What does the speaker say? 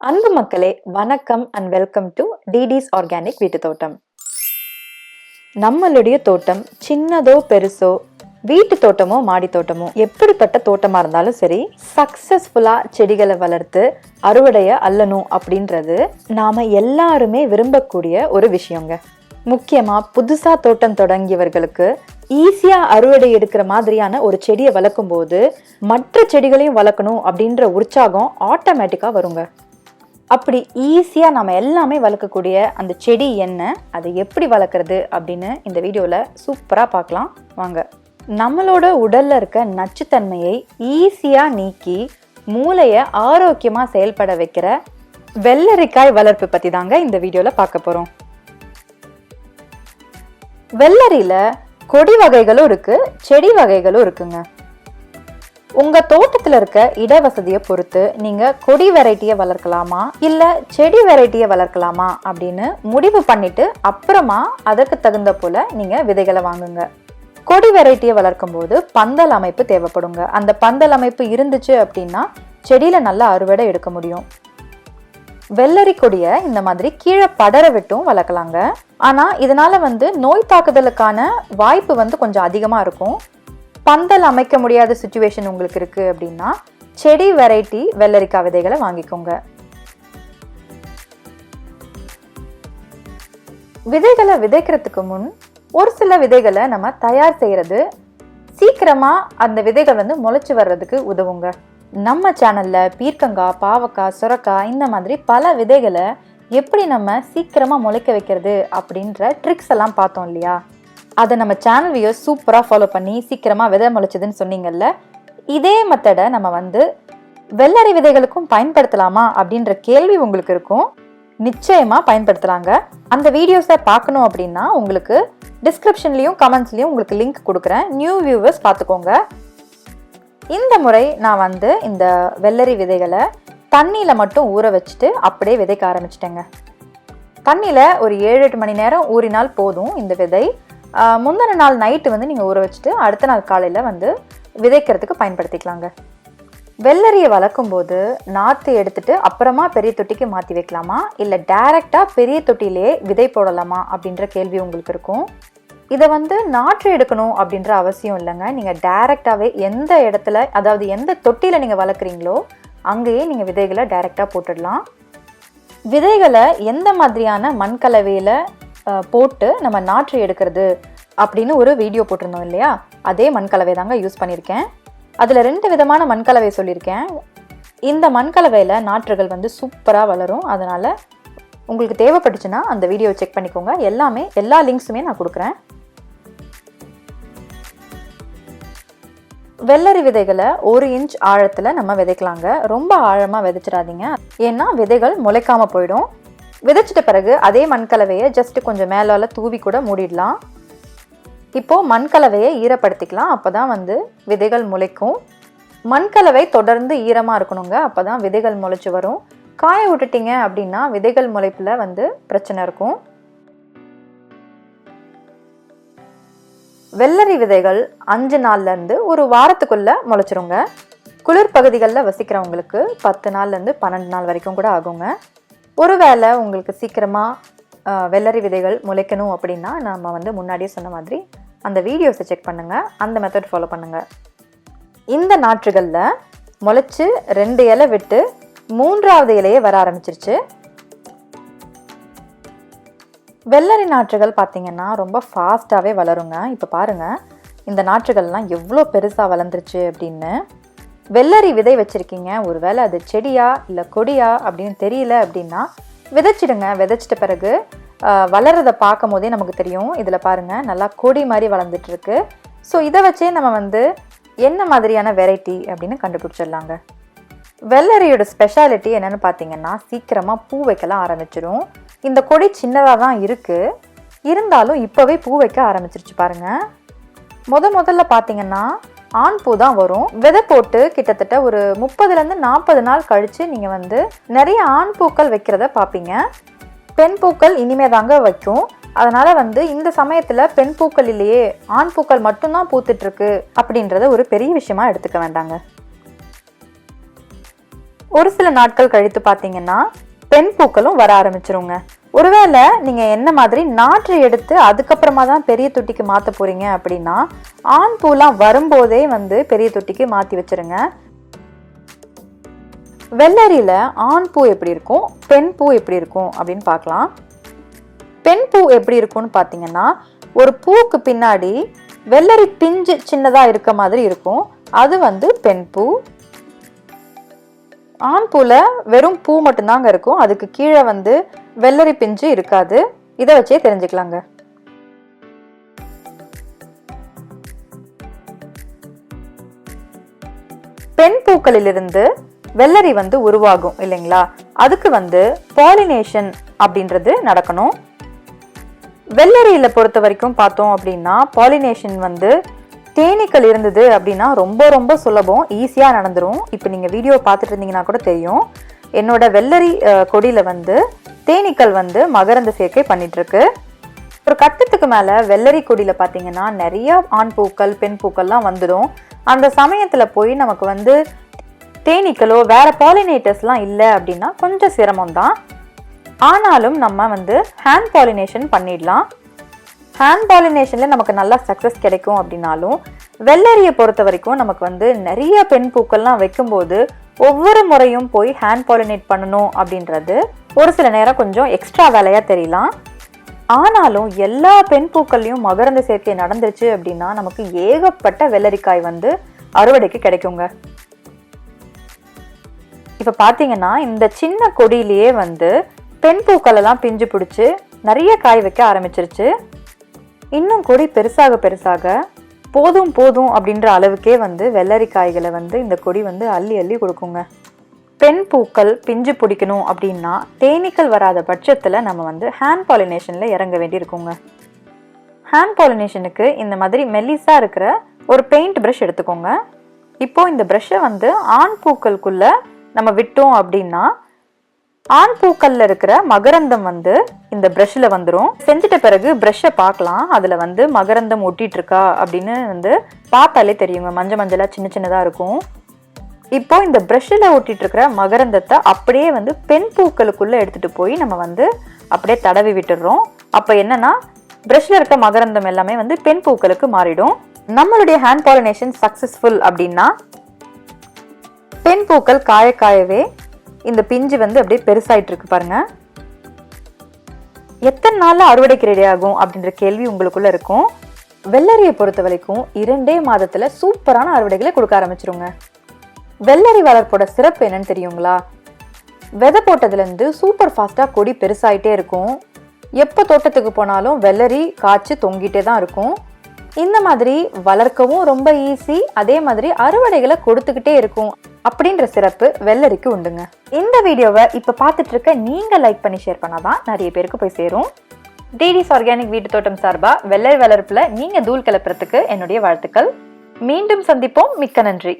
அன்பு மக்களே, வணக்கம் அண்ட் வெல்கம் டு டிடிஸ் ஆர்கானிக் வீட்டு தோட்டம். நம்மளுடைய தோட்டம் சின்னதோ பெருசோ, வீட்டு தோட்டமோ மாடி தோட்டமோ, எப்படிப்பட்ட தோட்டமா இருந்தாலும் சரி, சக்சஸ்ஃபுல்லா செடிகளை வளர்த்து அறுவடைய அல்லணும் அப்படின்றது நாம எல்லாருமே விரும்பக்கூடிய ஒரு விஷயங்க. முக்கியமா புதுசா தோட்டம் தொடங்கியவர்களுக்கு ஈஸியா அறுவடை எடுக்கிற மாதிரியான ஒரு செடியை வளர்க்கும் போது மற்ற செடிகளையும் வளர்க்கணும் அப்படின்ற உற்சாகம் ஆட்டோமேட்டிக்கா வருங்க. அப்படி ஈஸியாக நம்ம எல்லாமே வளர்க்கக்கூடிய அந்த செடி என்ன, அதை எப்படி வளர்க்குறது அப்படின்னு இந்த வீடியோவில் சூப்பராக பார்க்கலாம் வாங்க. நம்மளோட உடலில் இருக்க நச்சுத்தன்மையை ஈஸியாக நீக்கி மூளையை ஆரோக்கியமாக செயல்பட வைக்கிற வெள்ளரிக்காய் வளர்ப்பு பற்றி தாங்க இந்த வீடியோவில் பார்க்க போகிறோம். வெள்ளரியில் கொடி வகைகளும் இருக்குது, செடி வகைகளும் இருக்குங்க. உங்க தோட்டத்துல இருக்க இடவசதியை பொறுத்து நீங்க கொடி வெரைட்டியை வளர்க்கலாமா இல்ல செடி வெரைட்டியை வளர்க்கலாமா அப்படின்னு முடிவு பண்ணிட்டு அப்புறமா அதற்கு தகுந்த போல நீங்க விதைகளை வாங்குங்க. கொடி வெரைட்டியை வளர்க்கும் போது பந்தல் அமைப்பு தேவைப்படுங்க. அந்த பந்தல் அமைப்பு இருந்துச்சு அப்படின்னா செடியில நல்லா அறுவடை எடுக்க முடியும். வெள்ளரி கொடியை இந்த மாதிரி கீழே படர விட்டும் வளர்க்கலாங்க. ஆனா இதனால நோய் தாக்குதலுக்கான வாய்ப்பு கொஞ்சம் அதிகமா இருக்கும். பந்தல் அமைக்க முடியாத சுச்சுவேஷன் உங்களுக்கு இருக்கு அப்படின்னா செடி வெரைட்டி வெள்ளரிக்காய் விதைகளை வாங்கிக்கோங்க. விதைகளை விதைக்கிறதுக்கு முன் ஒரு சில விதைகளை நம்ம தயார் செய்யறது சீக்கிரமா அந்த விதைகள் முளைச்சு வர்றதுக்கு உதவுங்க. நம்ம சேனல்ல பீர்க்கங்காய், பாவக்காய், சுரக்காய் இந்த மாதிரி பல விதைகளை எப்படி நம்ம சீக்கிரமா முளைக்க வைக்கிறது அப்படின்ற ட்ரிக்ஸ் எல்லாம் பார்த்தோம் இல்லையா? அதை நம்ம சேனல் வியூஸ் சூப்பராக ஃபாலோ பண்ணி சீக்கிரமாக விதை முளைச்சதுன்னு சொன்னீங்கல்ல. இதே மெத்தடை நம்ம வெள்ளரி விதைகளுக்கும் பயன்படுத்தலாமா அப்படின்ற கேள்வி உங்களுக்கு இருக்கும். நிச்சயமாக பயன்படுத்தலாங்க. அந்த வீடியோஸை பார்க்கணும் அப்படின்னா உங்களுக்கு டிஸ்கிரிப்ஷன்லேயும் கமெண்ட்ஸ்லேயும் உங்களுக்கு லிங்க் கொடுக்குறேன். நியூ வியூவர்ஸ் பார்த்துக்கோங்க. இந்த முறை நான் இந்த வெள்ளரி விதைகளை தண்ணியில் மட்டும் ஊற வச்சுட்டு அப்படியே விதைக்க ஆரம்பிச்சிட்டேங்க. தண்ணியில் ஒரு 7-8 மணி நேரம் ஊறினால் போதும். இந்த விதை முந்தின நாள் நைட்டு நீங்கள் ஊற வச்சுட்டு அடுத்த நாள் காலையில் விதைக்கிறதுக்கு பயன்படுத்திக்கலாங்க. வெள்ளரியை வளர்க்கும் போது நாற்று எடுத்துட்டு அப்புறமா பெரிய தொட்டிக்கு மாற்றி வைக்கலாமா இல்லை டைரெக்டாக பெரிய தொட்டிலே விதை போடலாமா அப்படின்ற கேள்வி உங்களுக்கு இருக்கும். இதை நாற்று எடுக்கணும் அப்படின்ற அவசியம் இல்லைங்க. நீங்கள் டைரெக்டாகவே எந்த இடத்துல, அதாவது எந்த தொட்டியில் நீங்கள் வளர்க்குறீங்களோ அங்கேயே நீங்கள் விதைகளை டைரெக்டாக போட்டுடலாம். விதைகளை எந்த மாதிரியான மண் கலவையில் போட்டு நம்ம நாற்று எடுக்கிறது அப்படின்னு ஒரு வீடியோ போட்டிருந்தோம் இல்லையா? அதே மண்கலவை தாங்க யூஸ் பண்ணியிருக்கேன். அதில் 2 விதமான மண்கலவை சொல்லியிருக்கேன். இந்த மண்கலவையில் நாற்றுகள் சூப்பராக வளரும். அதனால் உங்களுக்கு தேவைப்பட்டுச்சுன்னா அந்த வீடியோ செக் பண்ணிக்கோங்க. எல்லா லிங்க்ஸுமே நான் கொடுக்குறேன். வெள்ளரி விதைகளை 1 இன்ச் ஆழத்தில் நம்ம விதைக்கலாங்க. ரொம்ப ஆழமாக விதைச்சிடாதீங்க, ஏன்னா விதைகள் முளைக்காம போயிடும். விதைச்சிட்ட பிறகு அதே மண்கலவையை ஜஸ்ட் கொஞ்சம் மேலால தூவி கூட மூடிடலாம். இப்போது மண்கலவையை ஈரப்படுத்திக்கலாம். அப்போ தான் விதைகள் முளைக்கும். மண்கலவை தொடர்ந்து ஈரமாக இருக்கணுங்க. அப்போ தான் விதைகள் முளைச்சி வரும். காய விட்டுட்டீங்க அப்படின்னா விதைகள் முளைப்பில் பிரச்சனை இருக்கும். வெள்ளரி விதைகள் 5 நாள்லேருந்து ஒரு வாரத்துக்குள்ளே முளைச்சிருங்க. குளிர் பகுதிகளில் வசிக்கிறவங்களுக்கு 10 நாள்லேருந்து 12 நாள் வரைக்கும் கூட ஆகுங்க. ஒருவேளை உங்களுக்கு சீக்கிரமாக வெள்ளரி விதைகள் முளைக்கணும் அப்படின்னா நம்ம முன்னாடியே சொன்ன மாதிரி அந்த வீடியோஸை செக் பண்ணுங்கள், அந்த மெத்தட் ஃபாலோ பண்ணுங்கள். இந்த நாற்றுகளில் முளைச்சி 2 இலை விட்டு 3ஆவது இலையே வர ஆரம்பிச்சிருச்சு. வெள்ளரி நாற்றுகள் பார்த்திங்கன்னா ரொம்ப ஃபாஸ்ட்டாகவே வளருங்க. இப்போ பாருங்கள், இந்த நாற்றுகள்லாம் எவ்வளோ பெருசாக வளர்ந்துருச்சு அப்படின்னு. வெள்ளரி விதை வச்சுருக்கீங்க, ஒருவேளை அது செடியா இல்லை கொடியா அப்படின்னு தெரியல அப்படின்னா விதைச்சிடுங்க. விதைச்சிட்ட பிறகு வளர்றதை பார்க்கும் போதே நமக்கு தெரியும். இதில் பாருங்கள், நல்லா கொடி மாதிரி வளர்ந்துட்டுருக்கு. ஸோ இதை வச்சே நம்ம என்ன மாதிரியான வெரைட்டி அப்படின்னு கண்டுபிடிச்சிடலாங்க. வெள்ளரியோட ஸ்பெஷாலிட்டி என்னென்னு பார்த்தீங்கன்னா சீக்கிரமாக பூ வைக்கலாம் ஆரம்பிச்சிடும். இந்த கொடி சின்னதாக தான் இருக்குது, இருந்தாலும் இப்போவே பூ வைக்க ஆரம்பிச்சிருச்சு பாருங்கள். முதல்ல பார்த்தீங்கன்னா ஆண் பூ தான் வரும். விதை போட்டு கிட்டத்தட்ட ஒரு 30லேருந்து 40 நாள் கழித்து நீங்கள் நிறைய ஆண் பூக்கள் வைக்கிறத பார்ப்பீங்க. பெண் பூக்கள் இனிமே தாங்க வைக்கும். அதனால் இந்த சமயத்தில் பெண் பூக்கள் இல்லையே, ஆண் பூக்கள் மட்டும்தான் பூத்துட்ருக்கு அப்படின்றத ஒரு பெரிய விஷயமா எடுத்துக்க வேண்டாங்க. ஒரு சில நாட்கள் கழித்து பார்த்தீங்கன்னா பெண் பூக்களும் வர ஆரம்பிச்சிருங்க. ஒருவேளை நீங்க என்ன மாதிரி நாற்று எடுத்து அதுக்கப்புறமா தான் பெரிய தொட்டிக்கு மாத்த போறீங்க அப்படின்னா ஆண் பூலாம் வரும்போதே வந்து பெரிய தொட்டிக்கு மாத்தி வச்சிருங்க. வெள்ளரியில ஆண் பூ எப்படி இருக்கும், பெண் பூ எப்படி இருக்கும் அப்படின்னு பார்க்கலாம். பெண் பூ எப்படி இருக்கும்னு பார்த்தீங்கன்னா ஒரு பூக்கு பின்னாடி வெள்ளரி பிஞ்சு சின்னதா இருக்க மாதிரி இருக்கும். அது வந்து பெண் பூ. ஆண் பூல வெறும் பூ மட்டும்தாங்க இருக்கும். அதுக்கு கீழே வந்து வெள்ளரி பிஞ்சு இருக்காது. இதை வச்சே தெரிஞ்சுக்கலாங்க. பெண் பூக்களிலிருந்து வெள்ளரி வந்து உருவாகும் இல்லைங்களா? அதுக்கு வந்து பாலினேஷன் அப்படின்றது நடக்கணும். வெள்ளரியில பொறுத்த வரைக்கும் பார்த்தோம் அப்படின்னா பாலினேஷன் வந்து தேனீக்கள் இருந்தது அப்படின்னா ரொம்ப ரொம்ப சுலபம், ஈஸியா நடந்துரும். இப்போ நீங்க வீடியோ பார்த்துட்டு இருந்தீங்கன்னா கூட தெரியும். என்னோட வெள்ளரி கொடியில வந்து தேனீக்கள் வந்து மகரந்த சேர்க்கை பண்ணிட்டு இருக்கு. ஒரு கட்டத்துக்கு மேல வெள்ளரி கொடியில பாத்தீங்கன்னா நிறைய ஆண் பூக்கள் பெண் பூக்கள்லாம் வந்துடும். அந்த சமயத்துல போய் நமக்கு வந்து தேனீக்களோ வேற பாலினேட்டர்ஸ்லாம் இல்லை அப்படின்னா கொஞ்சம் சிரமம் தான். ஆனாலும் நம்ம வந்து ஹேண்ட் பாலினேஷன் பண்ணிடலாம். ஹேண்ட் பாலினேஷன்ல நமக்கு நல்லா சக்ஸஸ் கிடைக்கும் அப்படின்னாலும் வெள்ளரியை பொறுத்த வரைக்கும் நமக்கு வந்து நிறைய பெண் பூக்கள்லாம் வைக்கும்போது ஒவ்வொரு முறையும் போய் ஹேண்ட் பாலினேட் பண்ணணும் அப்படின்றது ஒரு சில நேரம் கொஞ்சம் எக்ஸ்ட்ரா வேலையா தெரியலாம். ஆனாலும் எல்லா பெண் பூக்கள்லையும் மகரந்த சேர்க்கை நடந்துருச்சு அப்படின்னா நமக்கு ஏகப்பட்ட வெள்ளரிக்காய் வந்து அறுவடைக்கு கிடைக்குங்க. இப்ப பாத்தீங்கன்னா இந்த சின்ன கொடியிலேயே வந்து பெண் பூக்கள் எல்லாம் பிஞ்சு பிடிச்சு நிறைய காய் வைக்க ஆரம்பிச்சிருச்சு. இன்னும் கொடி பெருசாக பெருசாக போதும் போதும் அப்படின்ற அளவுக்கே வந்து வெள்ளரிக்காய்களை வந்து இந்த கொடி வந்து அள்ளி அள்ளி கொடுக்குங்க. பெண் பூக்கள் பிஞ்சு பிடிக்கணும் அப்படின்னா தேனீக்கள் வராத பட்சத்துல நம்ம வந்து ஹேண்ட் பாலினேஷன்ல இறங்க வேண்டி இருக்குங்க. ஹேண்ட் பாலினேஷனுக்கு இந்த மாதிரி மெல்லிசா இருக்கிற ஒரு பெயிண்ட் பிரஷ் எடுத்துக்கோங்க. இப்போ இந்த பிரஷ்ஷை வந்து ஆண் பூக்களுக்குள்ள நம்ம விட்டோம் அப்படின்னா ஆண் பூக்கள்ல இருக்கிற மகரந்தம் வந்து இந்த பிரஷ்ல வந்துடும். செஞ்சிட்ட பிறகு பிரஷ்ஷை பார்க்கலாம், அதுல வந்து மகரந்தம் ஒட்டிட்டு இருக்கா அப்படின்னு வந்து பார்த்தாலே தெரியுங்க. மஞ்சள் மஞ்சளா சின்ன சின்னதா இருக்கும். இப்போ இந்த பிரஷ்ல ஒட்டிட்டு இருக்கிற மகரந்தத்தை அப்படியே வந்து பெண் பூக்களுக்குள்ள எடுத்துட்டு போய் நம்ம வந்து அப்படியே தடவி விட்டுடுறோம். அப்ப என்னன்னா பிரஷ்ல இருக்க மகரந்தம் எல்லாமே வந்து பெண் பூக்களுக்கு மாறிடும். நம்மளுடைய ஹேண்ட் பாலினேஷன் சக்சஸ்ஃபுல் அப்படின்னா பெண் பூக்கள் காய காயவே இந்த பிஞ்சு வந்து அப்படியே பெருசாயிட்டு இருக்கு பாருங்க. எத்தனை நாள்ல அறுவடைக்கு ரெடி ஆகும் அப்படின்ற கேள்வி உங்களுக்குள்ள இருக்கும். வெள்ளரியை பொறுத்த வரைக்கும் 2 மாதத்துல சூப்பரான அறுவடைகளை கொடுக்க ஆரம்பிச்சிருங்க. வெள்ளரி வளர்ப்போட சிறப்பு என்னன்னு தெரியுங்களா? விதை போட்டதுல இருந்து சூப்பர் ஃபாஸ்டா கொடி பெருசாயிட்டே இருக்கும். எப்ப தோட்டத்துக்கு போனாலும் வெள்ளரி காய்ச்சி தொங்கிட்டே தான் இருக்கும். இந்த மாதிரி வளர்க்கவும் ரொம்ப ஈஸி, அதே மாதிரி அறுவடைகளை கொடுத்துக்கிட்டே இருக்கும் அப்படின்ற சிறப்பு வெள்ளரிக்கு உண்டுங்க. இந்த வீடியோவை இப்ப பார்த்துட்டு இருக்க நீங்க லைக் பண்ணி ஷேர் பண்ணாதான் நிறைய பேருக்கு போய் சேரும். டிடிஸ் ஆர்கானிக் வீட்டு தோட்டம் சார்பா வெள்ளரி வளர்ப்புல நீங்க தூள் கிளப்புறதுக்கு என்னுடைய வாழ்த்துக்கள். மீண்டும் சந்திப்போம். மிக்க நன்றி.